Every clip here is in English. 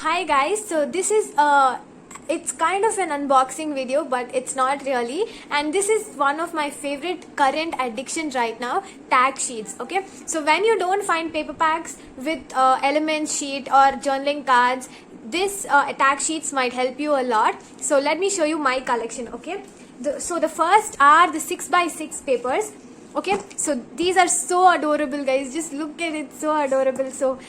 Hi guys, so this is it's kind of an unboxing video, but it's not really, and this is one of my favorite current addictions right now, tag sheets. Okay, so when you don't find paper packs with element sheet or journaling cards, this tag sheets might help you a lot. So let me show you my collection. Okay, so the first are the 6x6 papers. Okay, so these are so adorable, guys. Just look at it, so adorable. So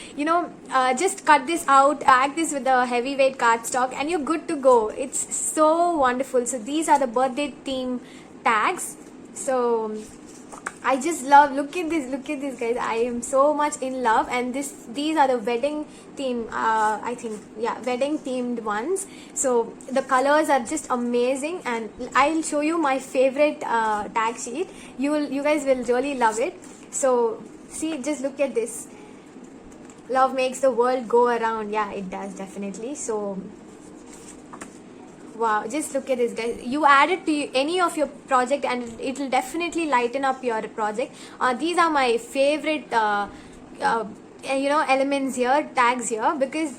just cut this out, act this with a heavyweight cardstock, and you're good to go. It's so wonderful. So these are the birthday theme tags. So I just love, look at this, guys. I am so much in love, and these are the wedding theme, I think, yeah, wedding themed ones. So the colors are just amazing, and I'll show you my favorite tag sheet. You guys will really love it. So see, just look at this. Love makes the world go around. Yeah, it does, definitely. So wow, just look at this, guys. You add it to any of your project and it will definitely lighten up your project. These are my favorite elements here, tags here, because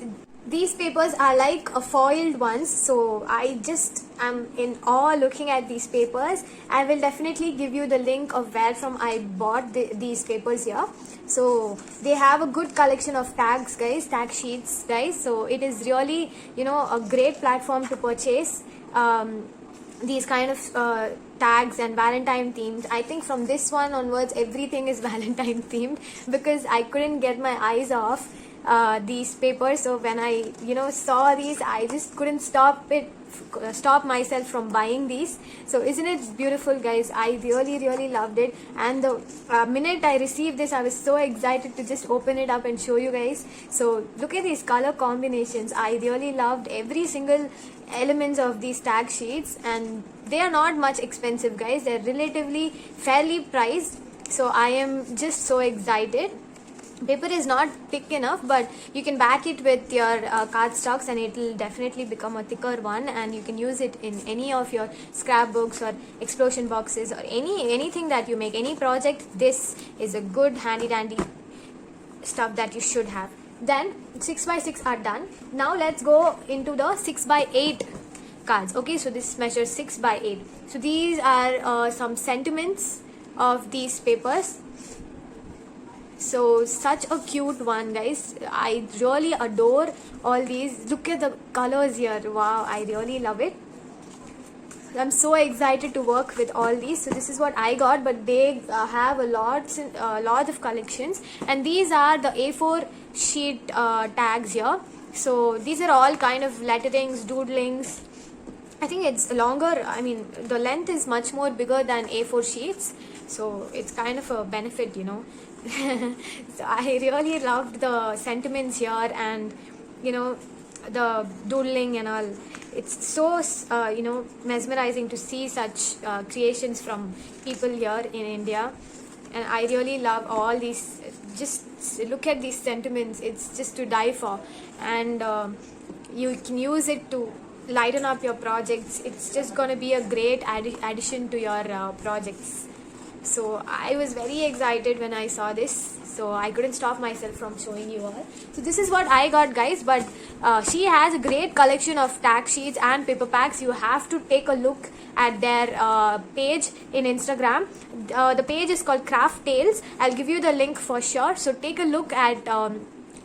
these papers are like a foiled ones. So I just am in awe looking at these papers. I will definitely give you the link of where from I bought these papers here. So they have a good collection of tags, guys, tag sheets, guys. So it is really, a great platform to purchase these kind of tags and Valentine themed. I think from this one onwards everything is Valentine themed, because I couldn't get my eyes off these papers. So when I saw these, I just couldn't stop myself from buying these. So isn't it beautiful, guys? I really loved it, and the minute I received this, I was so excited to just open it up and show you guys. So look at these color combinations. I really loved every single elements of these tag sheets, and they are not much expensive, guys. They're relatively fairly priced. So I am just so excited. Paper is not thick enough, but you can back it with your cardstocks and it will definitely become a thicker one, and you can use it in any of your scrapbooks or explosion boxes or anything that you make, any project. This is a good handy dandy stuff that you should have. Then 6x6 are done. Now let's go into the 6x8 cards. Okay, so this measures 6x8. So these are some sentiments of these papers. So such a cute one, guys. I really adore all these. Look at the colors here. Wow, I really love it. I'm so excited to work with all these. So this is what I got, but they have a lot of collections, and these are the A4 sheet tags here. So these are all kind of letterings, doodlings. I think it's longer. I mean, the length is much more bigger than A4 sheets, so it's kind of a benefit, So I really loved the sentiments here, and the doodling and all. It's so mesmerizing to see such creations from people here in India, and I really love all these. Just look at these sentiments. It's just to die for, and you can use it to lighten up your projects. It's just gonna be a great addition to your projects. So I was very excited when I saw this, so I couldn't stop myself from showing you all. So this is what I got, guys, but she has a great collection of tag sheets and paper packs. You have to take a look at their page in Instagram. The page is called Craft Tales. I'll give you the link for sure. So take a look at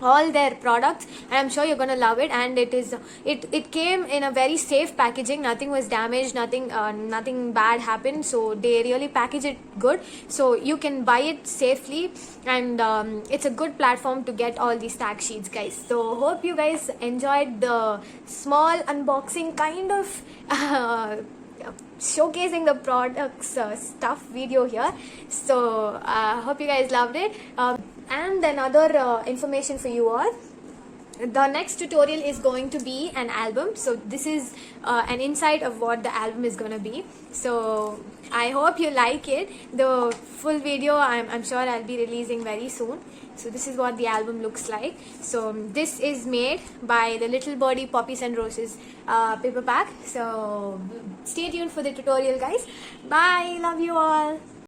all their products, and I'm sure you're gonna love it. And it came in a very safe packaging. Nothing was damaged, nothing bad happened. So they really package it good, so you can buy it safely, and it's a good platform to get all these tag sheets, guys. So hope you guys enjoyed the small unboxing kind of showcasing the products stuff video here. So hope you guys loved it. And another information for you all, the next tutorial is going to be an album. So this is an insight of what the album is going to be. So I hope you like it. The full video I'm sure I'll be releasing very soon. So this is what the album looks like. So this is made by the Little Birdie Poppies and Roses paper pack. So stay tuned for the tutorial, guys. Bye, love you all.